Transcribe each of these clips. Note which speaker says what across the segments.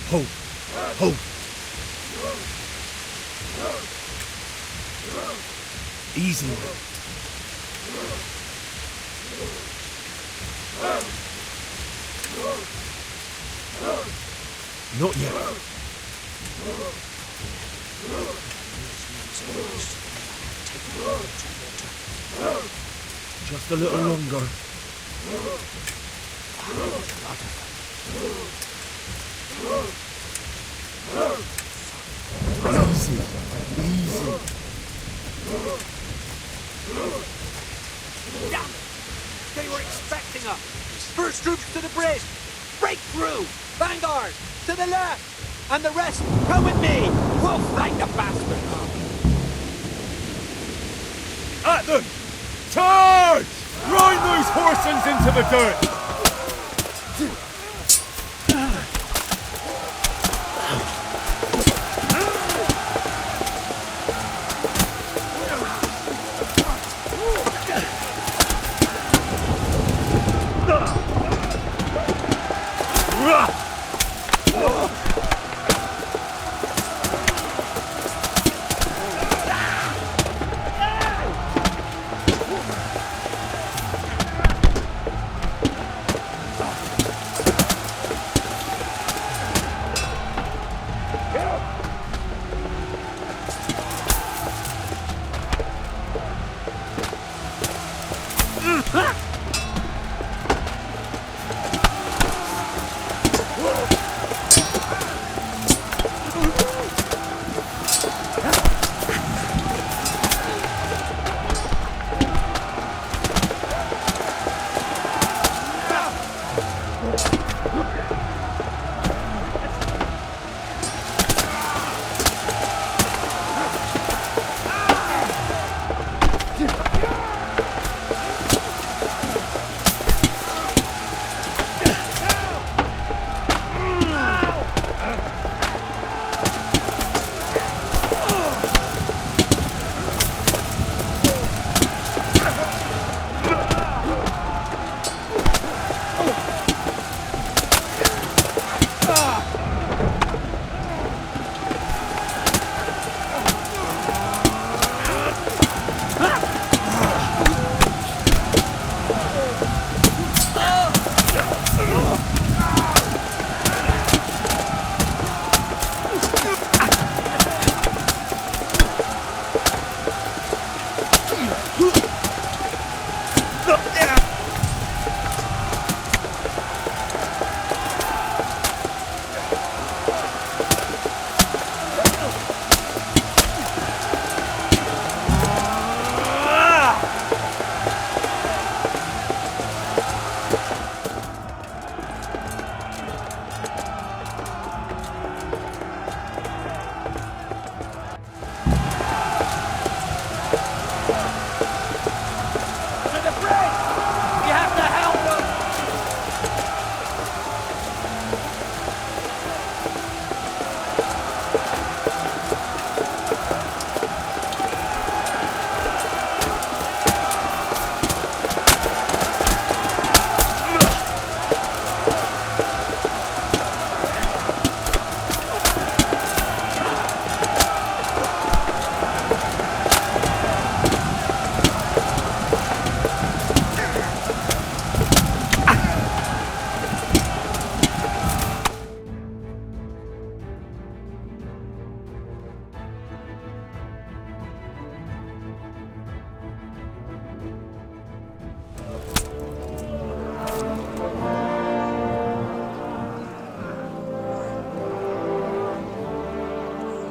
Speaker 1: Hold. Hold. Easy. Not yet. Just a little longer. Easy. Easy.
Speaker 2: Damn it! They were expecting us! First troops to the bridge! Break through! Vanguard! To the left! And the rest, come with me! We'll flank the bastard!
Speaker 1: At them! Charge! Grind those horsens into the dirt!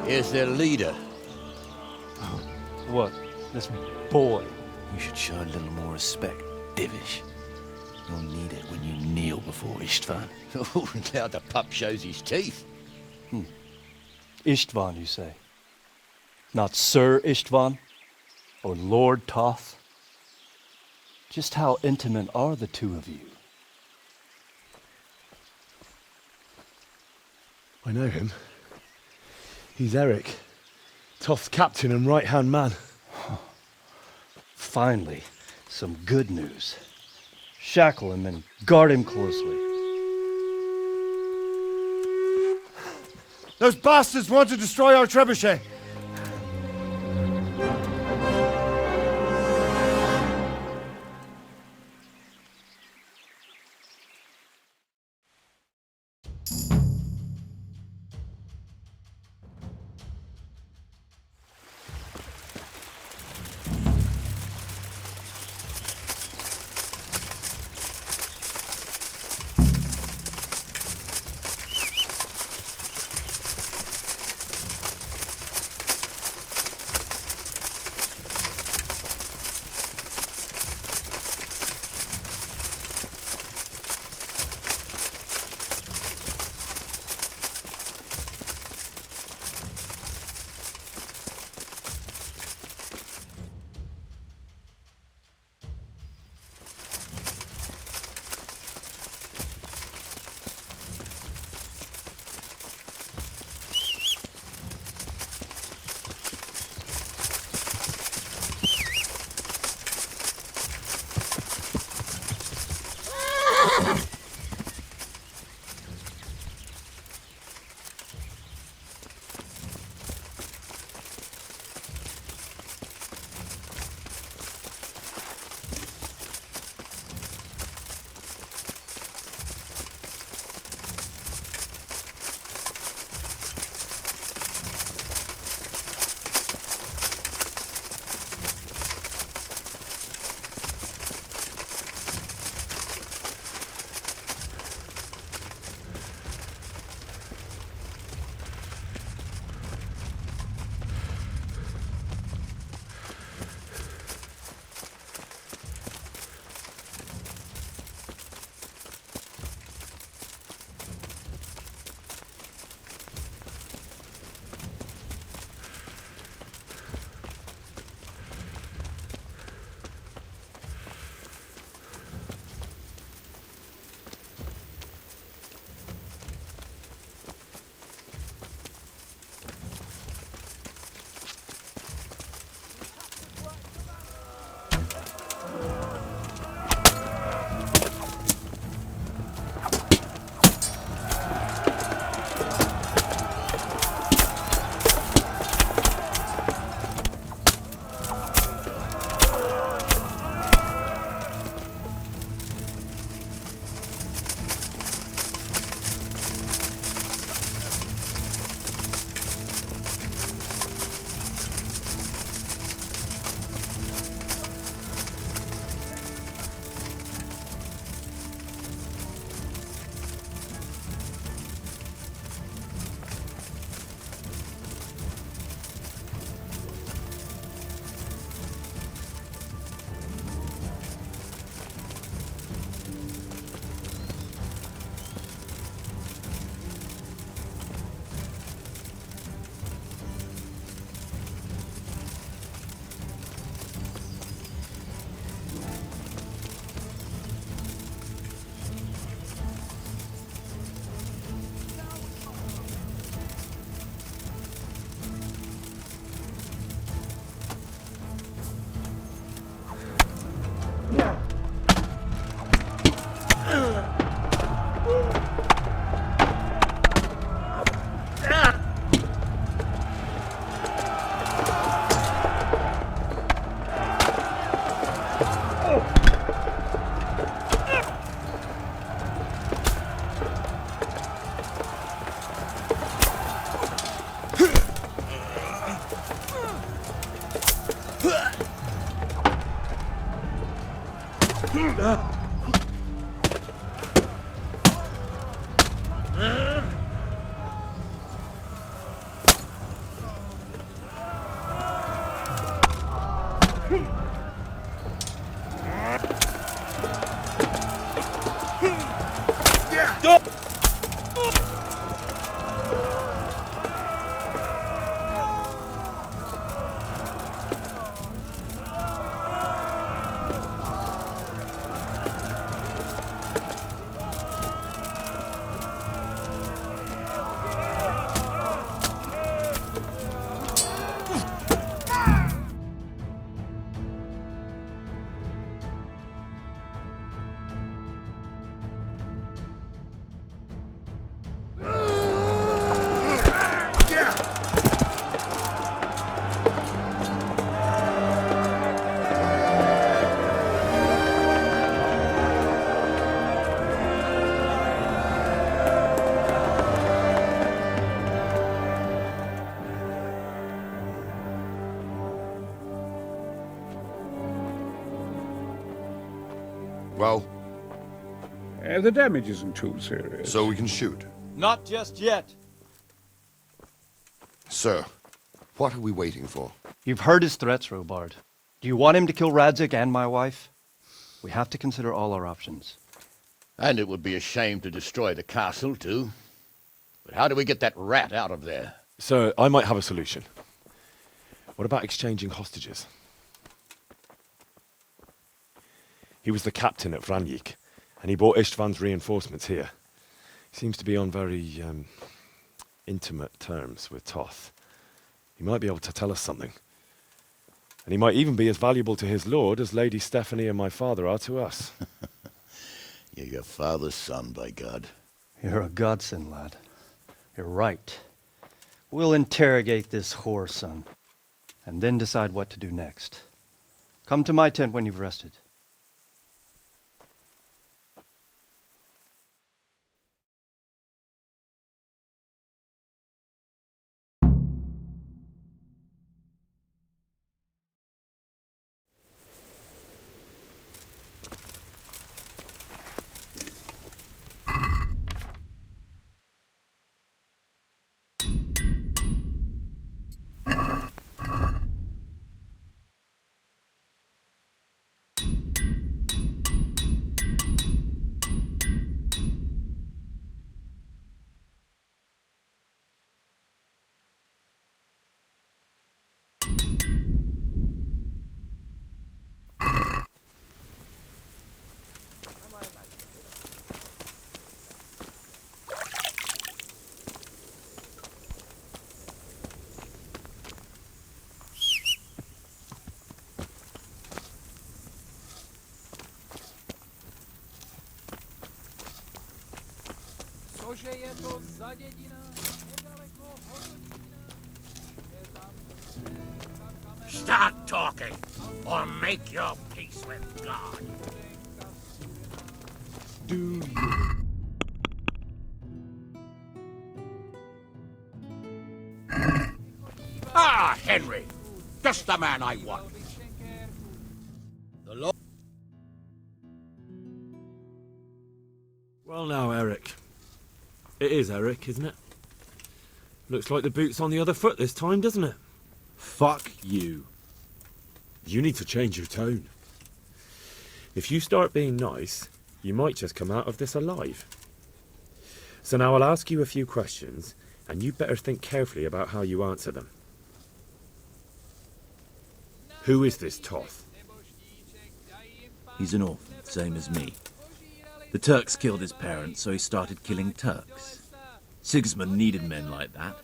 Speaker 3: Here's their leader.
Speaker 4: What? This boy?
Speaker 3: You should show a little more respect, Divish. You'll need it when you kneel before Istvan. Oh, now the pup shows his teeth.
Speaker 4: Istvan, you say? Not Sir Istvan? Or Lord Toth? Just how intimate are the two of you?
Speaker 1: I know him. He's Eric, Toth's captain and right-hand man.
Speaker 4: Finally, some good news. Shackle him and guard him closely.
Speaker 1: Those bastards want to destroy our trebuchet.
Speaker 5: Well,
Speaker 6: The damage isn't too serious.
Speaker 5: so we can shoot.
Speaker 4: Not just yet.
Speaker 5: Sir, what are we waiting for?
Speaker 4: You've heard his threats, Robard. Do you want him to kill Radzik and my wife? We have to consider all our options.
Speaker 3: And it would be a shame to destroy the castle, too. But how do we get that rat out of there?
Speaker 1: Sir, I might have a solution. What about exchanging hostages? He was the captain at Vranjik, and he brought Istvan's reinforcements here. He seems to be on very, intimate terms with Toth. He might be able to tell us something. And he might even be as valuable to his lord as Lady Stephanie and my father are to us.
Speaker 3: You're your father's son, by God.
Speaker 4: You're a godsend, lad. You're right. We'll interrogate this whore, son, and then decide what to do next. Come to my tent when you've rested.
Speaker 2: Start talking, or make your peace with God.
Speaker 1: Do
Speaker 2: Ah, Henry! Just the man I want. The Lord...
Speaker 1: Well now, Eric. It is Eric, isn't it? Looks like the boot's on the other foot this time, doesn't it?
Speaker 7: Fuck you.
Speaker 1: You need to change your tone. If you start being nice, you might just come out of this alive. So now I'll ask you a few questions, and you better think carefully about how you answer them. Who is this Toth?
Speaker 7: He's an orphan, same as me. The Turks killed his parents, so he started killing Turks. Sigismund needed men like that,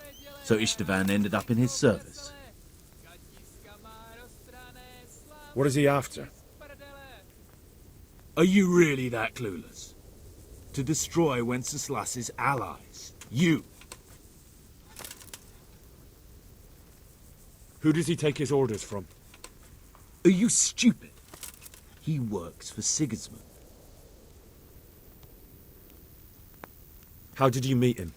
Speaker 7: so Istvan ended up in his service.
Speaker 1: What is he after?
Speaker 8: Are you really that clueless? To destroy Wenceslas's allies. You!
Speaker 1: Who does he take his orders from?
Speaker 7: Are you stupid? He works for Sigismund.
Speaker 1: How did you meet him?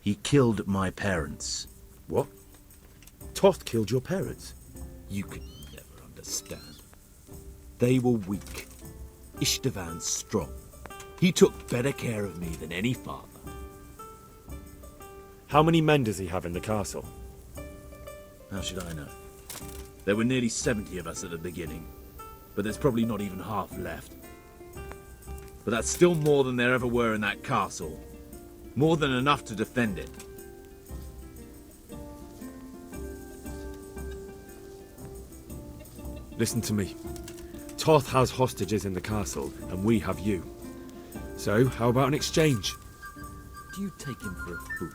Speaker 7: He killed my parents.
Speaker 1: What? Toth killed your parents?
Speaker 7: You could never understand. They were weak. Istvan strong. He took better care of me than any father.
Speaker 1: How many men does he have in the castle?
Speaker 7: How should I know? There were nearly 70 of us at the beginning, but there's probably not even half left. But that's still more than there ever were in that castle. More than enough to defend it.
Speaker 1: Listen to me. Toth has hostages in the castle, and we have you. So, how about an exchange?
Speaker 7: Do you take him for a fool?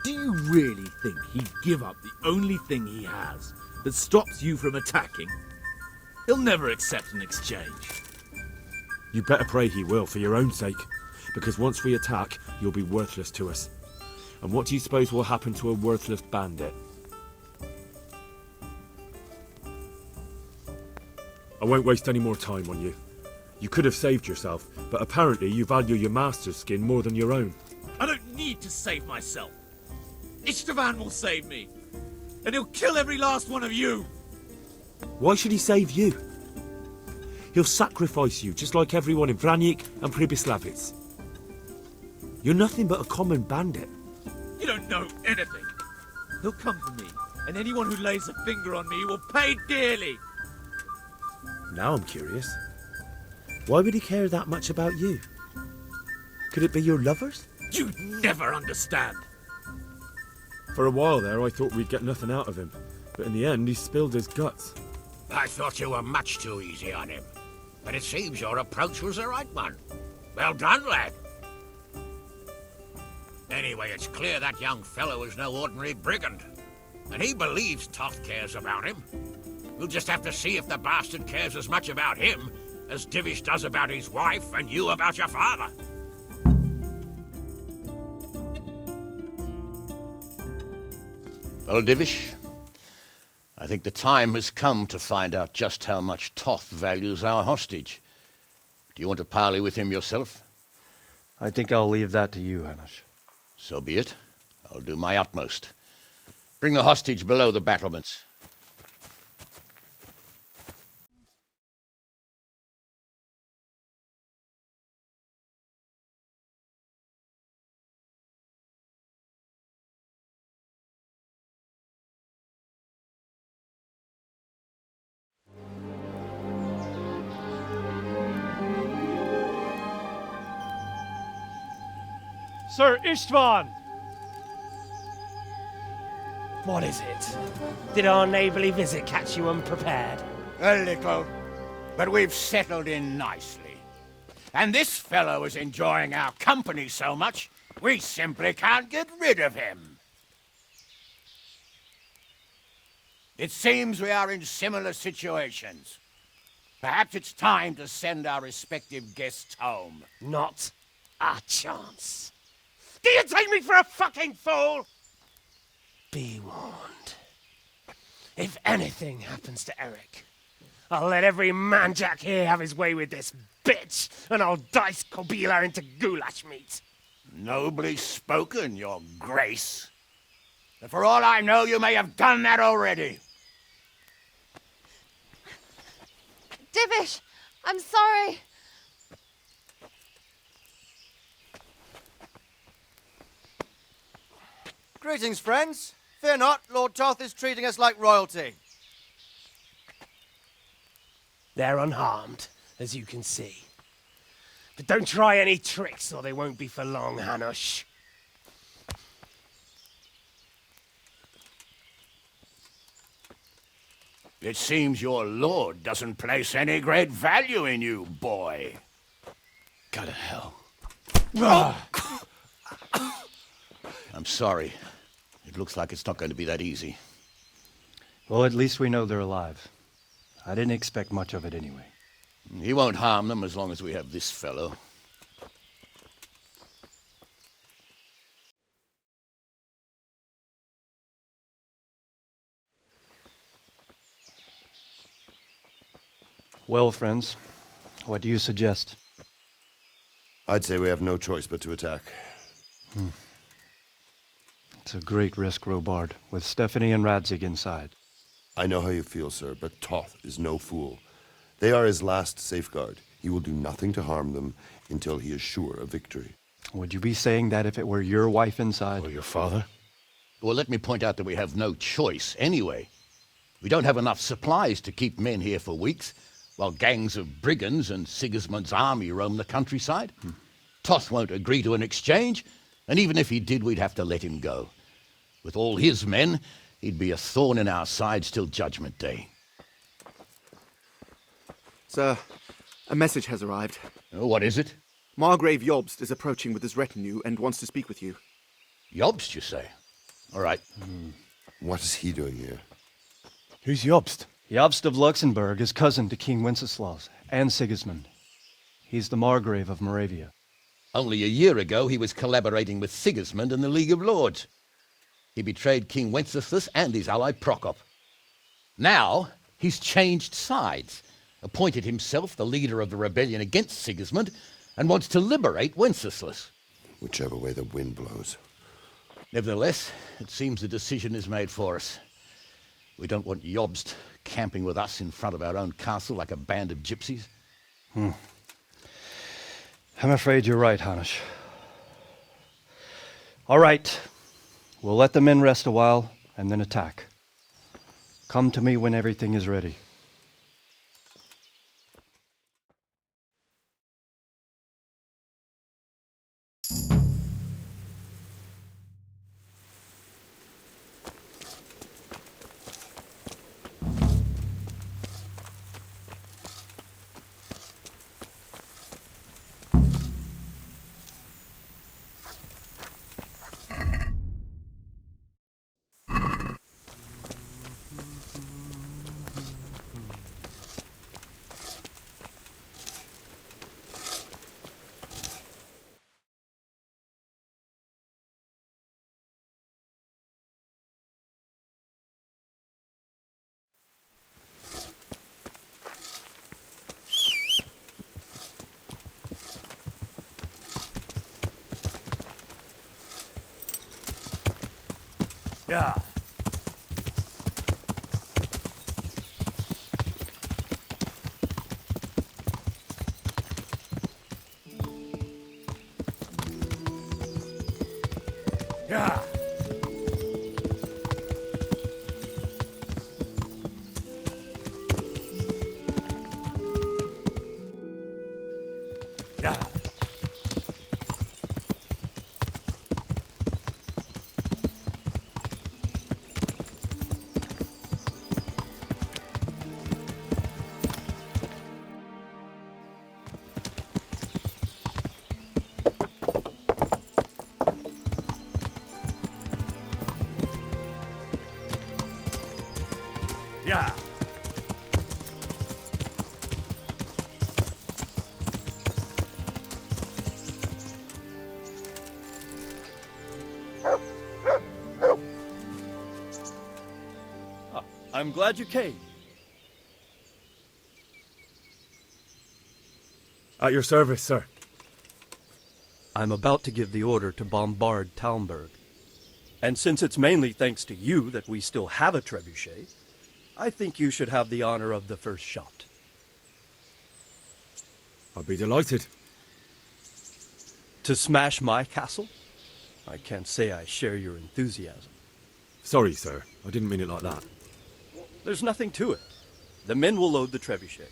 Speaker 7: Do you really think he'd give up the only thing he has that stops you from attacking? He'll never accept an exchange.
Speaker 1: You better pray he will, for your own sake. Because once we attack, you'll be worthless to us. And what do you suppose will happen to a worthless bandit? I won't waste any more time on you. You could have saved yourself, but apparently you value your master's skin more than your own.
Speaker 7: I don't need to save myself. Istvan will save me. And he'll kill every last one of you.
Speaker 1: Why should he save you?
Speaker 8: He'll sacrifice you, just like everyone in Vranyik and Pribyslavitz. You're nothing but a common bandit.
Speaker 7: You don't know anything. He'll come for me, and anyone who lays a finger on me will pay dearly.
Speaker 8: Now I'm curious. Why would he care that much about you? Could it be your lovers?
Speaker 7: You'd never understand.
Speaker 1: For a while there, I thought we'd get nothing out of him. But in the end, he spilled his guts.
Speaker 9: I thought you were much too easy on him. But it seems your approach was the right one. Well done, lad. Anyway, it's clear that young fellow is no ordinary brigand. And he believes Toth cares about him. We'll just have to see if the bastard cares as much about him as Divish does about his wife and you about your father.
Speaker 3: Well, Divish, I think the time has come to find out just how much Toth values our hostage. Do you want to parley with him yourself?
Speaker 4: I think I'll leave that to you, Hanish.
Speaker 3: So be it. I'll do my utmost. Bring the hostage below the battlements.
Speaker 10: Sir Istvan!
Speaker 11: What is it? Did our neighborly visit catch you unprepared?
Speaker 9: A little, but we've settled in nicely. And this fellow is enjoying our company so much, we simply can't get rid of him. It seems we are in similar situations. Perhaps it's time to send our respective guests home.
Speaker 11: Not a chance. Do you take me for a fucking fool? Be warned. If anything happens to Eric, I'll let every manjack here have his way with this bitch, and I'll dice Kobila into goulash meat.
Speaker 9: Nobly spoken, your grace. But for all I know, you may have done that already.
Speaker 12: Divish, I'm sorry.
Speaker 13: Greetings, friends. Fear not, Lord Toth is treating us like royalty.
Speaker 11: They're unharmed, as you can see. But don't try any tricks, or they won't be for long, Hanush.
Speaker 9: It seems your lord doesn't place any great value in you, boy.
Speaker 3: Go to hell. I'm sorry. It looks like it's not going to be that easy.
Speaker 4: Well, at least we know they're alive. I didn't expect much of it anyway.
Speaker 3: He won't harm them as long as we have this fellow.
Speaker 4: Well, friends, what do you suggest?
Speaker 5: I'd say we have no choice but to attack.
Speaker 4: It's a great risk, Robard, with Stephanie and Radzig inside.
Speaker 5: I know how you feel, sir, but Toth is no fool. They are his last safeguard. He will do nothing to harm them until he is sure of victory.
Speaker 4: Would you be saying that if it were your wife inside?
Speaker 1: Or your father?
Speaker 3: Well, let me point out that we have no choice anyway. We don't have enough supplies to keep men here for weeks, while gangs of brigands and Sigismund's army roam the countryside. Toth won't agree to an exchange, and even if he did, we'd have to let him go. With all his men, he'd be a thorn in our sides till Judgment Day.
Speaker 14: Sir, a message has arrived.
Speaker 3: Oh, what is it?
Speaker 14: Margrave Jobst is approaching with his retinue and wants to speak with you.
Speaker 3: Jobst, you say? All right.
Speaker 5: What is he doing here?
Speaker 1: Who's Jobst?
Speaker 4: Jobst of Luxembourg is cousin to King Wenceslaus and Sigismund. He's the Margrave of Moravia.
Speaker 3: Only a year ago, he was collaborating with Sigismund and the League of Lords. He betrayed King Wenceslas and his ally Prokop. Now, he's changed sides, appointed himself the leader of the rebellion against Sigismund, and wants to liberate Wenceslas.
Speaker 5: Whichever way the wind blows.
Speaker 3: Nevertheless, it seems the decision is made for us. We don't want Jobst camping with us in front of our own castle like a band of gypsies.
Speaker 4: I'm afraid you're right, Hanish. All right. We'll let the men rest a while and then attack. Come to me when everything is ready.
Speaker 11: Yeah. Yeah. Yeah. Yeah.
Speaker 4: I'm glad you came.
Speaker 8: At your service, sir.
Speaker 4: I'm about to give the order to bombard Talmberg. And since it's mainly thanks to you that we still have a trebuchet, I think you should have the honor of the first shot.
Speaker 8: I'd be delighted.
Speaker 4: To smash my castle? I can't say I share your enthusiasm.
Speaker 8: Sorry, sir. I didn't mean it like that.
Speaker 4: There's nothing to it. The men will load the trebuchet.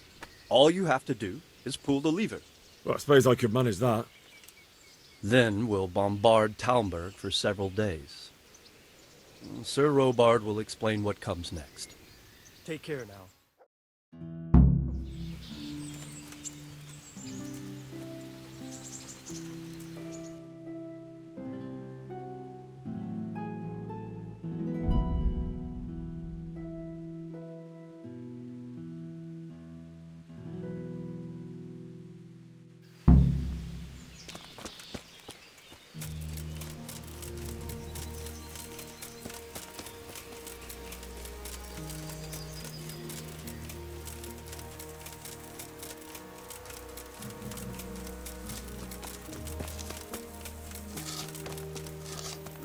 Speaker 4: All you have to do is pull the lever.
Speaker 8: Well, I suppose I could manage that.
Speaker 4: Then we'll bombard Talmberg for several days. Sir Robard will explain what comes next. Take care now.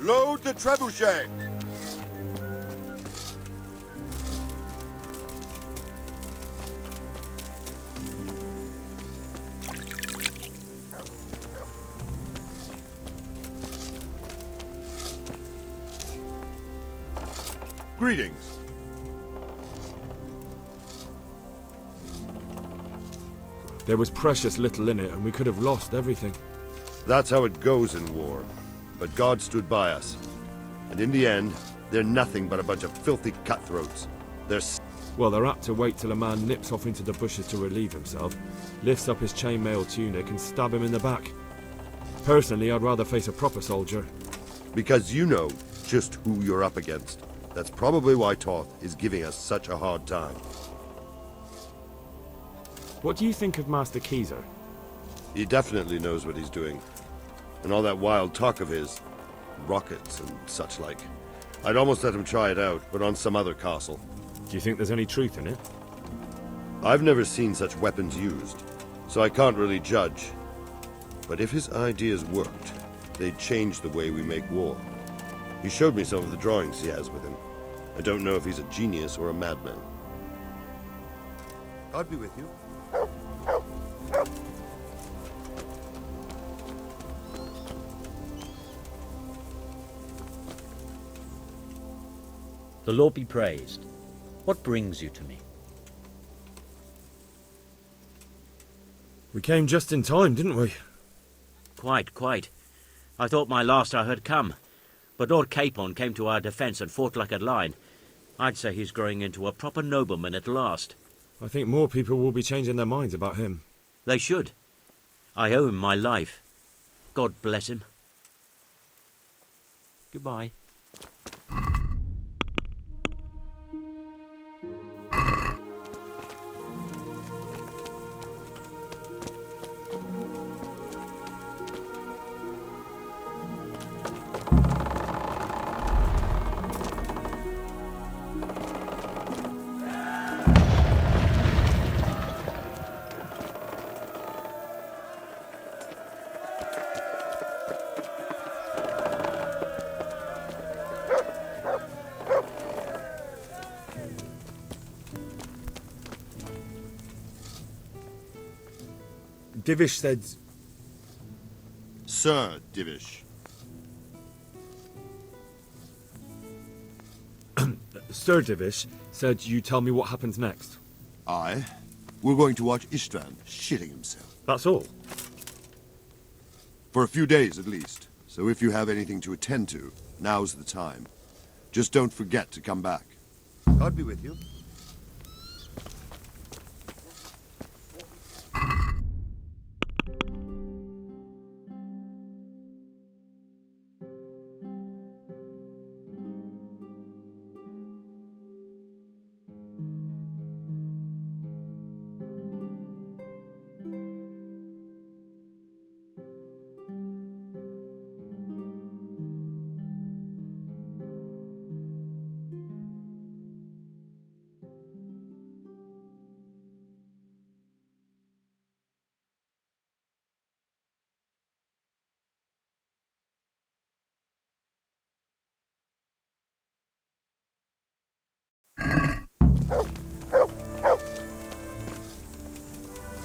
Speaker 5: Load the trebuchet! Greetings.
Speaker 1: There was precious little in it, and we could have lost everything.
Speaker 5: That's how it goes in war. But God stood by us. And in the end, they're nothing but a bunch of filthy cutthroats.
Speaker 1: Well, they're apt to wait till a man nips off into the bushes to relieve himself, lifts up his chainmail tunic and stab him in the back. Personally, I'd rather face a proper soldier.
Speaker 5: Because you know just who you're up against. That's probably why Toth is giving us such a hard time.
Speaker 1: What do you think of Master Keyser?
Speaker 5: He definitely knows what he's doing. And all that wild talk of his, rockets and such like. I'd almost let him try it out, but on some other castle.
Speaker 1: Do you think there's any truth in it?
Speaker 5: I've never seen such weapons used, so I can't really judge. But if his ideas worked, they'd change the way we make war. He showed me some of the drawings he has with him. I don't know if he's a genius or a madman. God be with you.
Speaker 15: The Lord be praised. What brings you to me?
Speaker 1: We came just in time, didn't we?
Speaker 15: Quite. I thought my last hour had come. But Lord Capon came to our defence and fought like a lion. I'd say he's growing into a proper nobleman at last.
Speaker 1: I think more people will be changing their minds about him.
Speaker 15: They should. I owe him my life. God bless him. Goodbye.
Speaker 1: Divish said...
Speaker 5: Sir Divish.
Speaker 1: Sir Divish said you tell me what happens next.
Speaker 5: Aye. We're going to watch Istvan shitting himself.
Speaker 1: That's all?
Speaker 5: For a few days, at least. So if you have anything to attend to, now's the time. Just don't forget to come back.
Speaker 14: I'll be with you.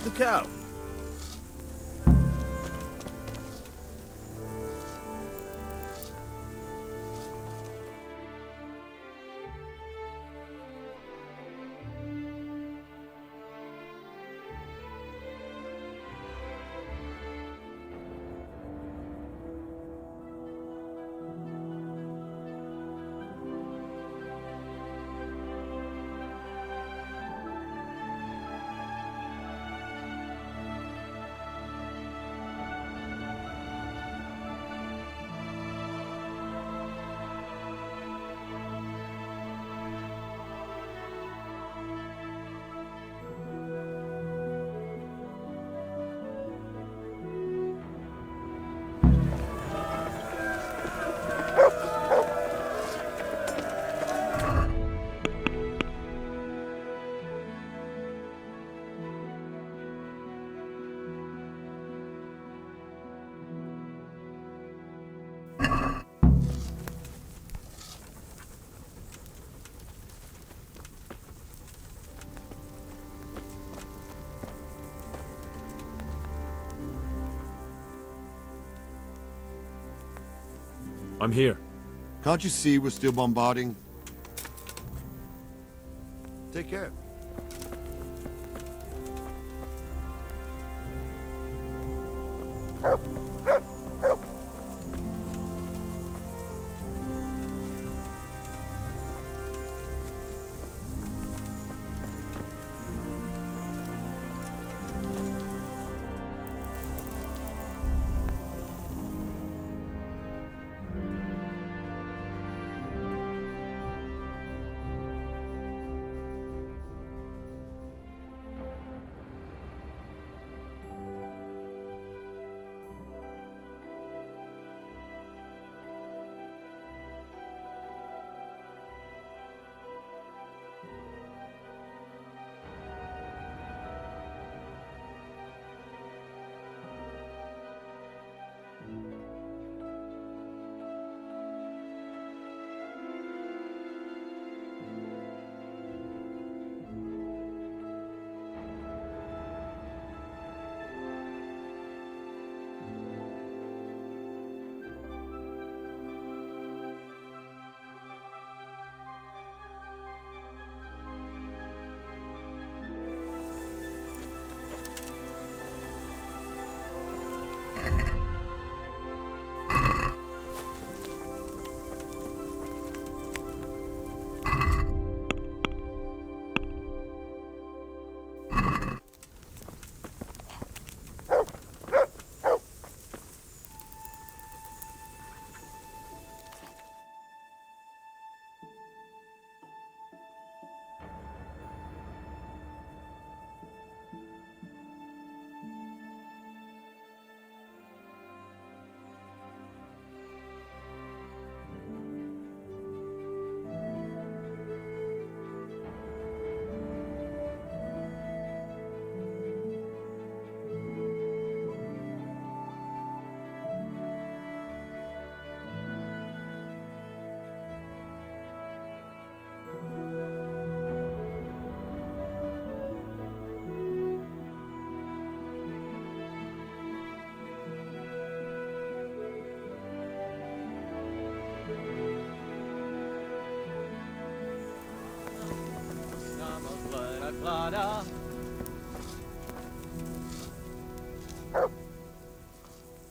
Speaker 8: Look out!
Speaker 1: I'm here.
Speaker 5: Can't you see we're still bombarding? Take care.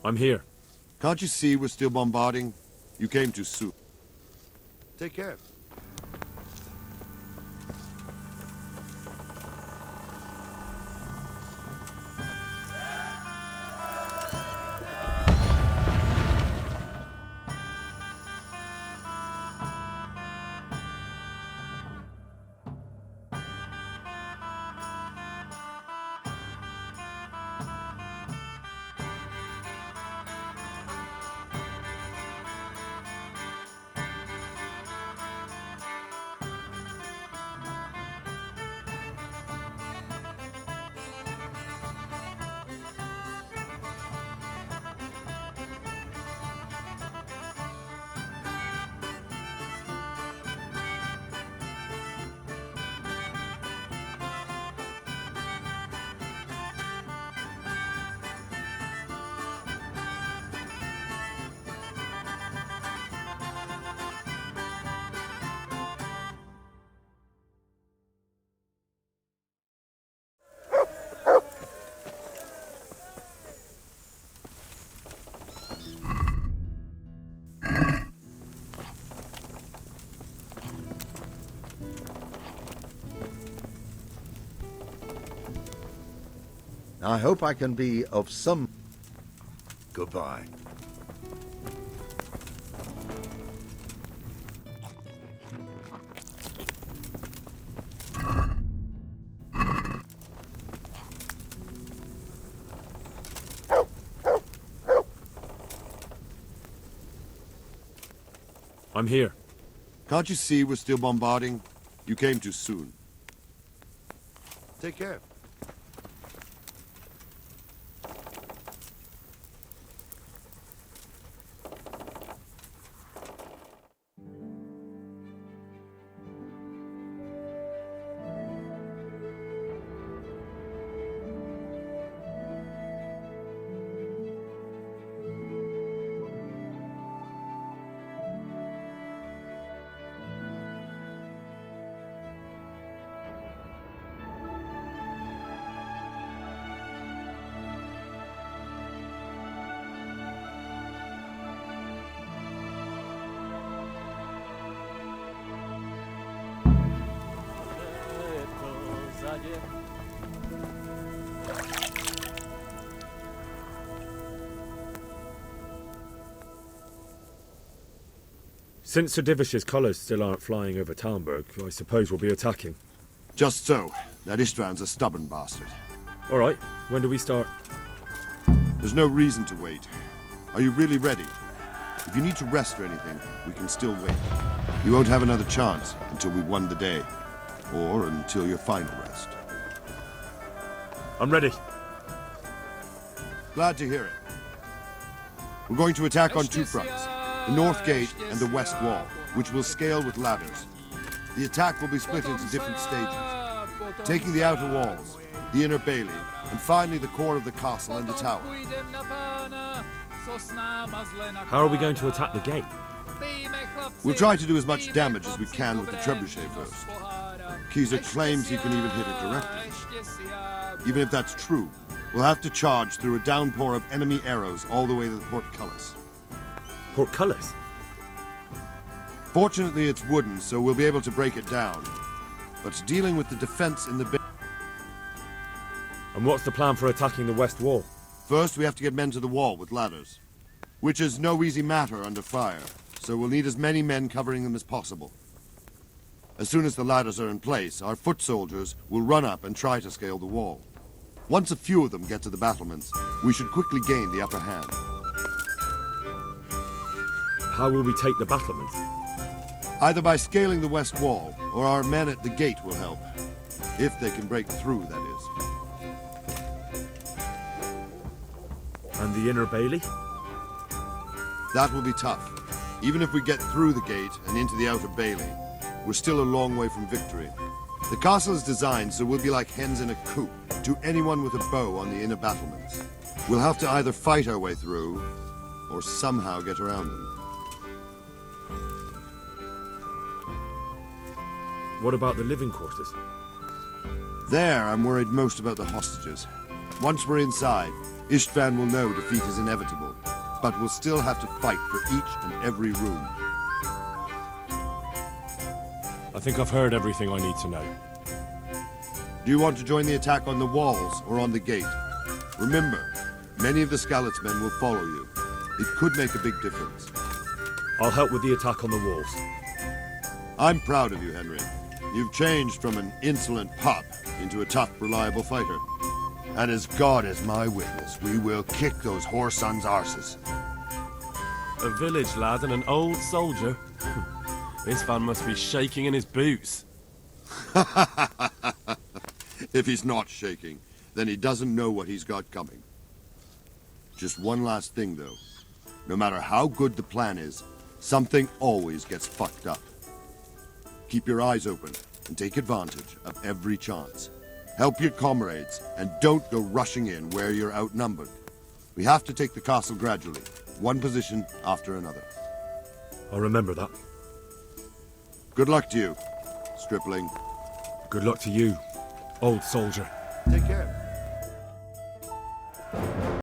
Speaker 1: I'm here.
Speaker 5: Can't you see we're still bombarding? You came too soon. Take care.
Speaker 16: I hope I can be of some... Goodbye.
Speaker 1: I'm here.
Speaker 5: Can't you see we're still bombarding? You came too soon. Take care.
Speaker 1: Since Sir Divish's colours still aren't flying over Talmberg, I suppose we'll be attacking.
Speaker 5: Just so. That Istvan's a stubborn bastard.
Speaker 1: All right. When do we start?
Speaker 5: There's no reason to wait. Are you really ready? If you need to rest or anything, we can still wait. You won't have another chance until we've won the day. Or until your final rest.
Speaker 1: I'm ready.
Speaker 5: Glad to hear it. We're going to attack on two fronts. The North Gate and the West Wall, which will scale with ladders. The attack will be split into different stages. Taking the outer walls, the inner bailey, and finally the core of the castle and the tower.
Speaker 1: How are we going to attack the gate?
Speaker 5: We'll try to do as much damage as we can with the trebuchet first. Kaiser claims he can even hit it directly. Even if that's true, we'll have to charge through a downpour of enemy arrows all the way to the portcullis.
Speaker 1: Portcullis?
Speaker 5: Fortunately, it's wooden, so we'll be able to break it down. But dealing with the defense in the...
Speaker 1: And what's the plan for attacking the west wall?
Speaker 5: First, we have to get men to the wall with ladders. Which is no easy matter under fire, so we'll need as many men covering them as possible. As soon as the ladders are in place, our foot soldiers will run up and try to scale the wall. Once a few of them get to the battlements, we should quickly gain the upper hand.
Speaker 1: How will we take the battlements?
Speaker 5: Either by scaling the west wall, or our men at the gate will help. If they can break through, that is.
Speaker 1: And the inner bailey?
Speaker 5: That will be tough. Even if we get through the gate and into the outer bailey, we're still a long way from victory. The castle is designed so we'll be like hens in a coop to anyone with a bow on the inner battlements. We'll have to either fight our way through, or somehow get around them.
Speaker 1: What about the living quarters?
Speaker 5: There, I'm worried most about the hostages. Once we're inside, Istvan will know defeat is inevitable, but we'll still have to fight for each and every room.
Speaker 1: I think I've heard everything I need to know.
Speaker 5: Do you want to join the attack on the walls or on the gate? Remember, many of the Skalitz men will follow you. It could make a big difference.
Speaker 1: I'll help with the attack on the walls.
Speaker 5: I'm proud of you, Henry. You've changed from an insolent pup into a tough, reliable fighter. And as God is my witness, we will kick those whore sons' arses.
Speaker 10: A village lad and an old soldier. This man must be shaking in his boots.
Speaker 5: If he's not shaking, then he doesn't know what he's got coming. Just one last thing, though. No matter how good the plan is, something always gets fucked up. Keep your eyes open and take advantage of every chance. Help your comrades and don't go rushing in where you're outnumbered. We have to take the castle gradually, one position after another.
Speaker 1: I'll remember that.
Speaker 5: Good luck to you, stripling.
Speaker 1: Good luck to you, old soldier.
Speaker 5: Take care.